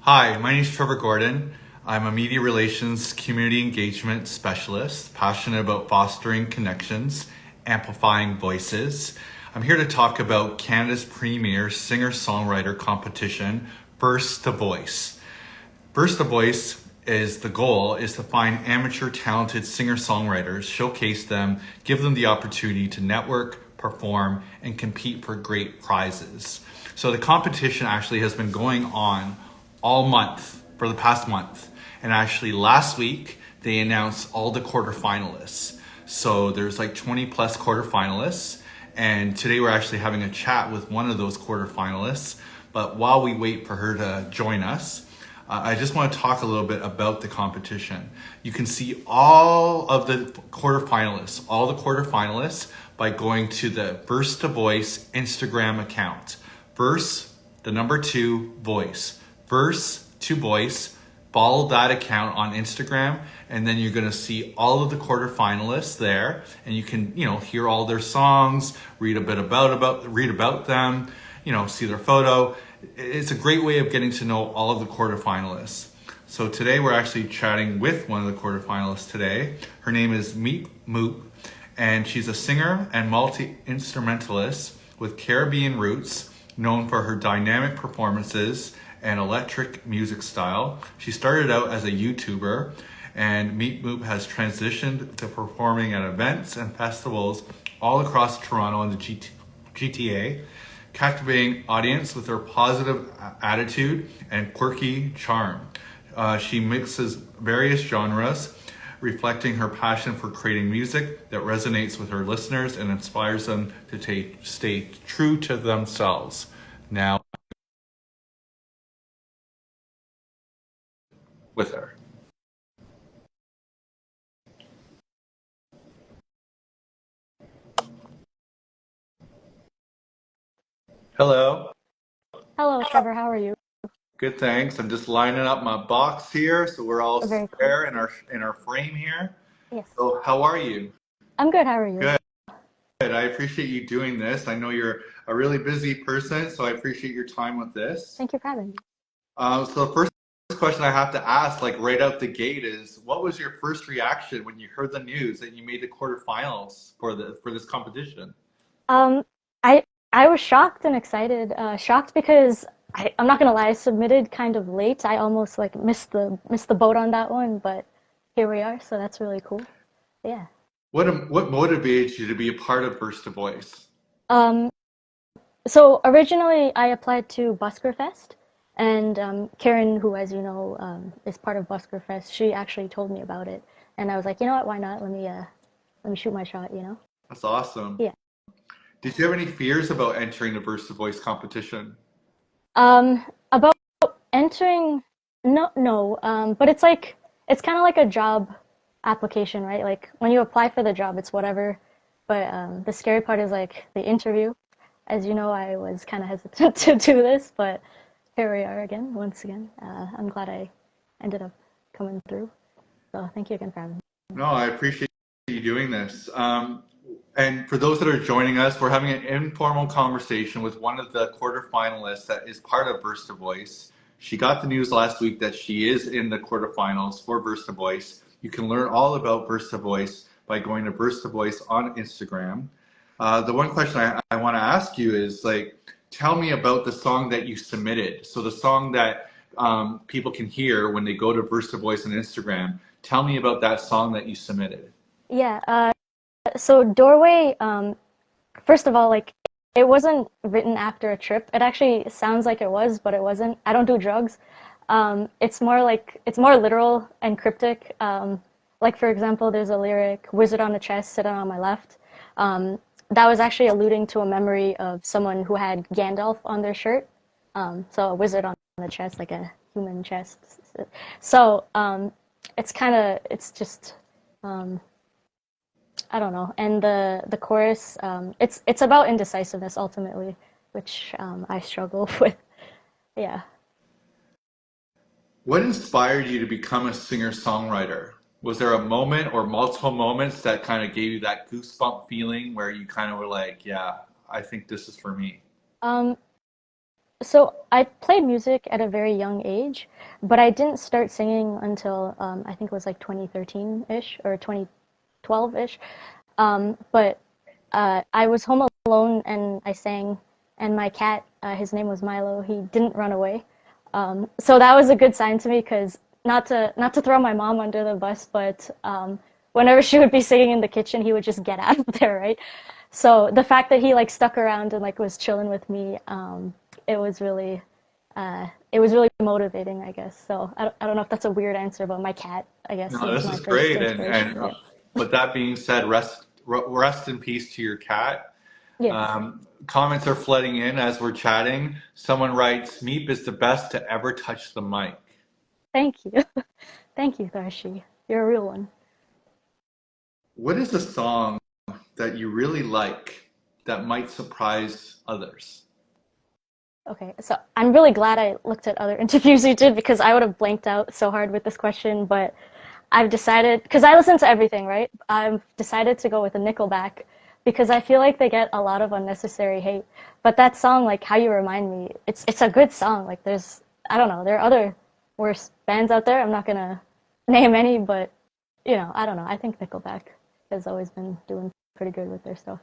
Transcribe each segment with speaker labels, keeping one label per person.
Speaker 1: Hi, my name is Trevor Gordon. I'm a media relations community engagement specialist, passionate about fostering connections, amplifying voices. I'm here to talk about Canada's premier singer-songwriter competition, Burst the Voice. Burst the Voice is the goal is to find amateur talented singer-songwriters, showcase them, give them the opportunity to network, perform, and compete for great prizes. So the competition actually has been going on all month for the past month. And actually last week they announced all the quarterfinalists. So there's like 20 plus quarterfinalists. And today we're actually having a chat with one of those quarterfinalists. But while we wait for her to join us, I just want to talk a little bit about the competition. You can see all of the quarterfinalists by going to the Burst to Voice Instagram account. Burst, the number 2, voice. Burst to Voice, follow that account on Instagram, and then you're gonna see all of the quarterfinalists there, and you can, hear all their songs, read about them, see their photo. It's a great way of getting to know all of the quarterfinalists. So today we're actually chatting with one of the quarterfinalists today. Her name is Meep Moop, and she's a singer and multi-instrumentalist with Caribbean roots, known for her dynamic performances and electric music style. She started out as a YouTuber, and Meep Moop has transitioned to performing at events and festivals all across Toronto and the GTA, captivating audience with her positive attitude and quirky charm. She mixes various genres, reflecting her passion for creating music that resonates with her listeners and inspires them to stay true to themselves. Now, with her. Hello.
Speaker 2: Hello, Trevor. How are you?
Speaker 1: Good, thanks. I'm just lining up my box here, so we're all
Speaker 2: Very cool.
Speaker 1: square in our frame here.
Speaker 2: Yes.
Speaker 1: So, how are you?
Speaker 2: I'm good. How are you?
Speaker 1: Good. I appreciate you doing this. I know you're a really busy person, so I appreciate your time with this.
Speaker 2: Thank you for having me.
Speaker 1: So the first question I have to ask, like right out the gate, is what was your first reaction when you heard the news that you made the quarterfinals for this competition?
Speaker 2: Um, I I was shocked and excited. Shocked because I'm not gonna lie, I submitted kind of late. I almost like missed the boat on that one, but here we are. So that's really cool. Yeah.
Speaker 1: What motivated you to be a part of Burst to Voice?
Speaker 2: Um, so originally I applied to Busker Fest, and Karen, who, as you know, is part of Busker Fest, she actually told me about it, and I was like, you know what? Why not? Let me shoot my shot.
Speaker 1: That's awesome.
Speaker 2: Yeah.
Speaker 1: Did you have any fears about entering the Burst to Voice competition?
Speaker 2: About entering, no, no. But it's kind of like a job application, right? Like when you apply for the job, it's whatever. But the scary part is like the interview. As you know, I was kind of hesitant to do this, but here we are again, once again. I'm glad I ended up coming through. So thank you again for having me.
Speaker 1: No, I appreciate you doing this. And for those that are joining us, we're having an informal conversation with one of the quarterfinalists that is part of Burst to Voice. She got the news last week that she is in the quarterfinals for Burst to Voice. You can learn all about Burst to Voice by going to Burst to Voice on Instagram. The one question I want to ask you is like, tell me about the song that you submitted. So the song that people can hear when they go to Burst to Voice on Instagram. Tell me about that song that you submitted.
Speaker 2: Yeah. So Doorway. First of all, like it wasn't written after a trip. It actually sounds like it was, but it wasn't. I don't do drugs. It's more literal and cryptic. Like for example, there's a lyric, "Wizard on the chest, sitting on my left." That was actually alluding to a memory of someone who had Gandalf on their shirt. So a wizard on the chest, like a human chest. So it's just um, I don't know. And the chorus, it's about indecisiveness ultimately, which I struggle with. Yeah.
Speaker 1: What inspired you to become a singer-songwriter? Was there a moment or multiple moments that kind of gave you that goosebump feeling where you kind of were like, yeah, I think this is for me?
Speaker 2: Um, So I played music at a very young age, but I didn't start singing until I think it was like 2013-ish or 2012-ish. But I was home alone and I sang, and my cat, his name was Milo, he didn't run away. So that was a good sign to me because not to throw my mom under the bus, but whenever she would be singing in the kitchen, he would just get out of there, right? So the fact that he like stuck around and like was chilling with me, it was really it was really motivating, I guess. So I don't know if that's a weird answer, but my cat, I guess, he
Speaker 1: No,
Speaker 2: was
Speaker 1: this
Speaker 2: my
Speaker 1: is
Speaker 2: first
Speaker 1: great.
Speaker 2: inspiration. Yeah.
Speaker 1: With that being said, rest in peace to your cat.
Speaker 2: Yes.
Speaker 1: Comments are flooding in as we're chatting. Someone writes, Meep is the best to ever touch the mic.
Speaker 2: Thank you. Thank you, Tharshi. You're a real one.
Speaker 1: What is a song that you really like that might surprise others?
Speaker 2: Okay, so I'm really glad I looked at other interviews you did because I would have blanked out so hard with this question, but I've decided, because I listen to everything, right? I've decided to go with a Nickelback because I feel like they get a lot of unnecessary hate. But that song, like How You Remind Me, it's a good song. Like there's, I don't know, there are other worse bands out there. I'm not gonna name any, but I don't know. I think Nickelback has always been doing pretty good with their stuff.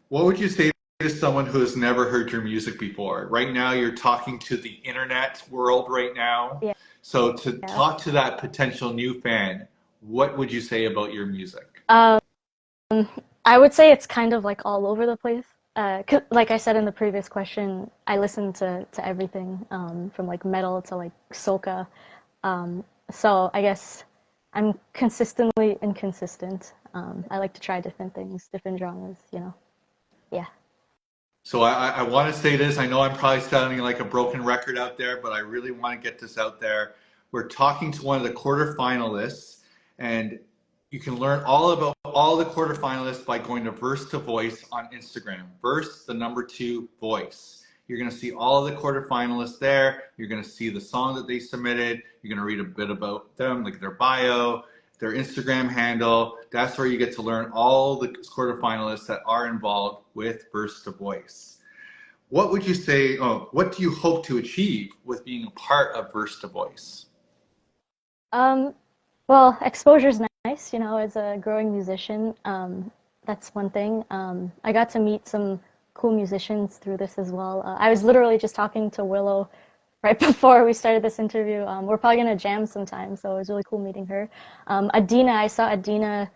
Speaker 1: What would you say to someone who has never heard your music before? Right now, you're talking to the internet world right now.
Speaker 2: Yeah.
Speaker 1: So, to
Speaker 2: Yeah.
Speaker 1: talk to that potential new fan, what would you say about your music?
Speaker 2: Um, I would say it's kind of like all over the place. 'Cause like I said in the previous question, I listen to everything, from like metal to like soca. So I guess I'm consistently inconsistent. I like to try different things, different genres. Yeah.
Speaker 1: So, I want to say this. I know I'm probably sounding like a broken record out there, but I really want to get this out there. We're talking to one of the quarterfinalists, and you can learn all about all the quarterfinalists by going to Verse to Voice on Instagram. Verse, the number two, voice. You're going to see all of the quarterfinalists there. You're going to see the song that they submitted. You're going to read a bit about them, like their bio, their Instagram handle. That's where you get to learn all the quarterfinalists that are involved with Verse to Voice. What would you say, what do you hope to achieve with being a part of Verse to Voice?
Speaker 2: Um, well, exposure's nice, as a growing musician. That's one thing. I got to meet some cool musicians through this as well. I was literally just talking to Willow right before we started this interview. We're probably gonna jam sometime, so it was really cool meeting her. Adina, I saw Adina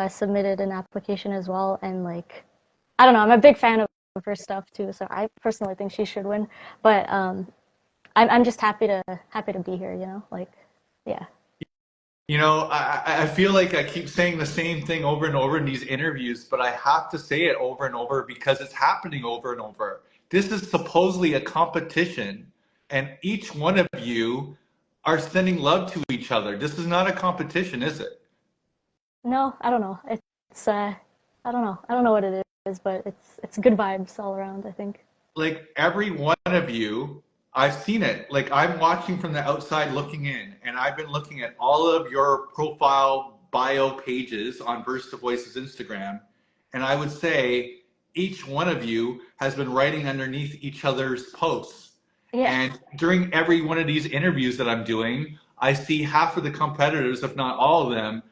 Speaker 2: submitted an application as well, and like, I don't know, I'm a big fan of her stuff too, so I personally think she should win. But I'm just happy to be here, like, yeah.
Speaker 1: I feel like I keep saying the same thing over and over in these interviews, but I have to say it over and over because it's happening over and over. This is supposedly a competition, and each one of you are sending love to each other. This is not a competition, is it?
Speaker 2: No, I don't know. It's I don't know. I don't know what it is, but it's good vibes all around, I think.
Speaker 1: Like every one of you, I've seen it. Like I'm watching from the outside looking in, and I've been looking at all of your profile bio pages on Verse to Voice's Instagram, and I would say each one of you has been writing underneath each other's posts.
Speaker 2: Yeah.
Speaker 1: And during every one of these interviews that I'm doing, I see half of the competitors, if not all of them,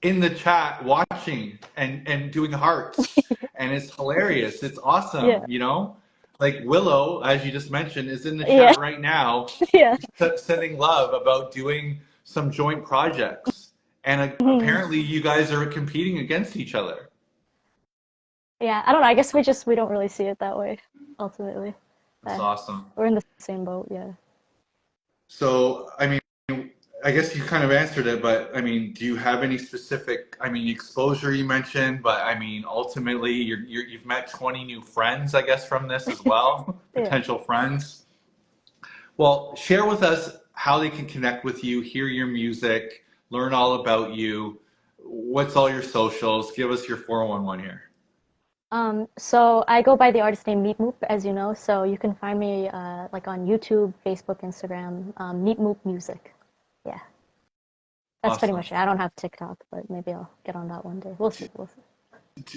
Speaker 1: in the chat watching and doing hearts. And it's hilarious. It's awesome,
Speaker 2: Yeah.
Speaker 1: Like Willow, as you just mentioned, is in the
Speaker 2: Yeah.
Speaker 1: chat right now
Speaker 2: Yeah.
Speaker 1: sending love about doing some joint projects. And
Speaker 2: Mhm.
Speaker 1: apparently you guys are competing against each other.
Speaker 2: Yeah. I don't know. I guess we don't really see it that way ultimately.
Speaker 1: That's
Speaker 2: Uh,
Speaker 1: awesome.
Speaker 2: we're in the same boat, yeah.
Speaker 1: So, I mean, I guess you kind of answered it, but I mean, do you have any specific, I mean, exposure you mentioned, but I mean, ultimately, you've met 20 new friends, I guess, from this as well,
Speaker 2: Yeah.
Speaker 1: potential friends. Well, share with us how they can connect with you, hear your music, learn all about you. What's all your socials? Give us your 411 here.
Speaker 2: So I go by the artist name Meep Moop, as you know, so you can find me like on YouTube, Facebook, Instagram, Meep Moop Music. Yeah. That's pretty
Speaker 1: Awesome.
Speaker 2: much it. I don't have TikTok, but maybe I'll get on that one day. We'll see. We'll see.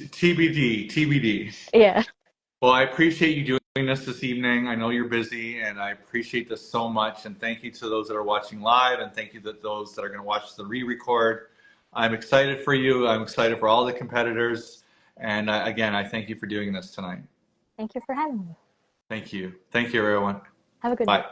Speaker 1: TBD, TBD.
Speaker 2: Yeah.
Speaker 1: Well, I appreciate you doing doing this evening. I know you're busy, and I appreciate this so much. And thank you to those that are watching live, and thank you to those that are going to watch the re-record. I'm excited for you. I'm excited for all the competitors. And again, I thank you for doing this tonight.
Speaker 2: Thank you for having me.
Speaker 1: Thank you. Thank you, everyone.
Speaker 2: Have a good
Speaker 1: Bye.
Speaker 2: night.